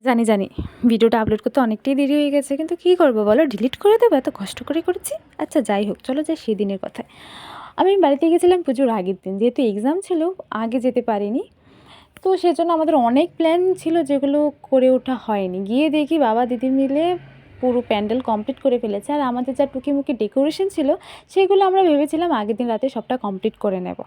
জানি জানি ভিডিওটা আপলোড করতে অনেকটাই দেরি হয়ে গেছে, কিন্তু কী করবো বলো, ডিলিট করে দেবো, এত কষ্ট করে করেছি। আচ্ছা যাই হোক, চলো যাই সেদিনের কথায়। আমি বাড়িতে গেছিলাম পুজোর আগের দিন, যেহেতু এক্সাম ছিল আগে যেতে পারিনি, তো সেজন্য আমাদের অনেক প্ল্যান ছিল যেগুলো করে ওঠা হয়নি। গিয়ে দেখি বাবা দিদি মিলে পুরো প্যান্ডেল কমপ্লিট করে ফেলেছে, আর আমাদের যা টুকিমুকি ডেকোরেশন ছিল সেগুলো আমরা ভেবেছিলাম আগের দিন রাতে সবটা কমপ্লিট করে নেব।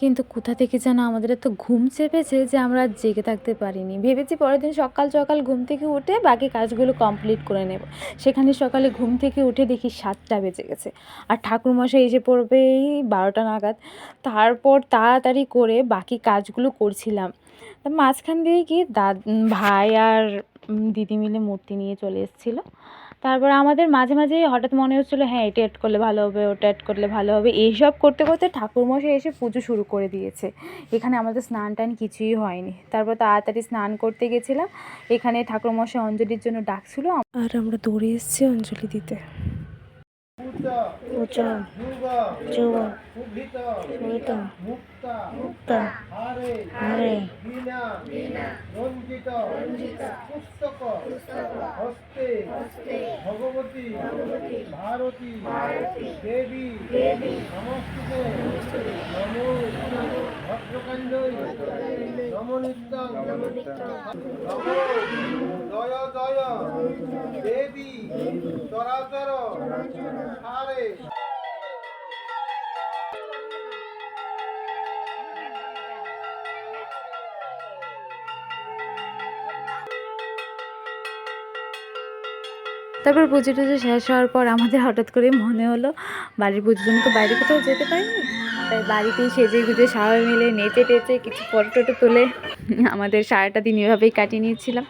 কিন্তু কোথা থেকে যেন আমাদের এত ঘুম চেপেছে যে আমরা জেগে থাকতে পারিনি। ভেবেছি পরের দিন সকাল সকাল ঘুম থেকে উঠে বাকি কাজগুলো কমপ্লিট করে নেব। সেখানে সকালে ঘুম থেকে উঠে দেখি 7টা বেজে গেছে, আর ঠাকুরমশাই এসে পড়বে এই 12টা নাগাদ। তারপর তাড়াতাড়ি করে বাকি কাজগুলো করছিলাম। মাঝখান দিয়ে কি ভাই আর দিদি মিলে মূর্তি নিয়ে চলে এসেছিলো। তারপর আমাদের মাঝে মাঝে হঠাৎ মনে হচ্ছিলো হ্যাঁ এটা অ্যাড করলে ভালো হবে, ওটা অ্যাড করলে ভালো হবে। এইসব করতে করতে ঠাকুরমশাই এসে পুজো শুরু করে দিয়েছে। এখানে আমাদের স্নান টান কিছুই হয়নি। তারপর তাড়াতাড়ি স্নান করতে গেছিলাম। এখানে ঠাকুরমশাই অঞ্জলির জন্য ডাকছিল, আর আমরা দৌড়ে এসেছি অঞ্জলি দিতে। পূজা যোগা সুবিতা মুক্তা হারে রঞ্জিত পুস্তক হস্তে ভগবতী ভারতী দেবী নমস্তুতে নমো ভদ্রকাণ্ডই নমো নিত্যং নমো জয় জয় দেবী চরাচর হারে। তারপর পুজো টুজো শেষ হওয়ার পর আমাদের হঠাৎ করে মনে হলো বাড়ির পুজোর জন্য তো বাইরে কোথাও যেতে পারিনি, তাই বাড়িতেই সেজে গুজে সবাই মিলে নেচে টেচে কিছু ফটো টটো তুলে আমাদের সারাটা দিন এভাবেই কাটিয়ে নিয়েছিলাম।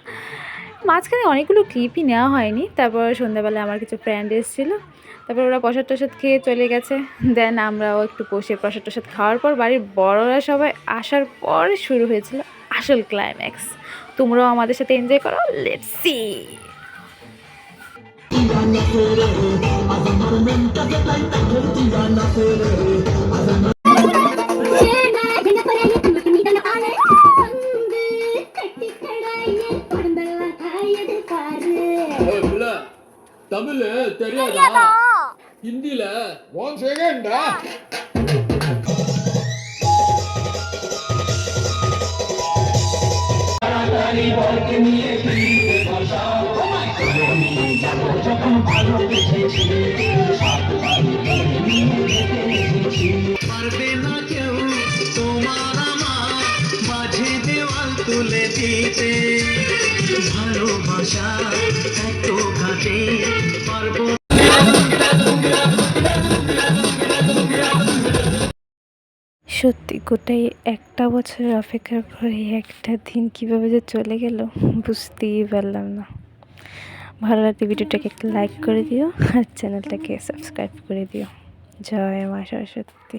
মাঝখানে অনেকগুলো ক্লিপই নেওয়া হয়নি। তারপর সন্ধ্যাবেলায় আমার কিছু ফ্রেন্ড এসেছিলো, তারপর ওরা প্রসাদ টসাদ খেয়ে চলে গেছে। দেন আমরাও একটু বসে প্রসাদ টসাদ খাওয়ার পর বাড়ির বড়রা সবাই আসার পর শুরু হয়েছিল আসল ক্লাইম্যাক্স। তোমরাও আমাদের সাথে এনজয় করো, লেটস সি। தமிழ் தெரியாதா? ஹிந்தில 1 செகண்ட் পারবে না কেউ তোমার আমার মাঝে দেওয়াল তুলে দিতে, ভালোবাসা এত ঘাটে পারবো। সত্যি গোটাই একটা বছর অপেক্ষার পরে একটা দিন কীভাবে যে চলে গেল বুঝতেই পারলাম না। ভালো লাগলে ভিডিওটাকে একটা লাইক করে দিও, আর চ্যানেলটাকে সাবস্ক্রাইব করে দিও। জয় মা সরস্বতী।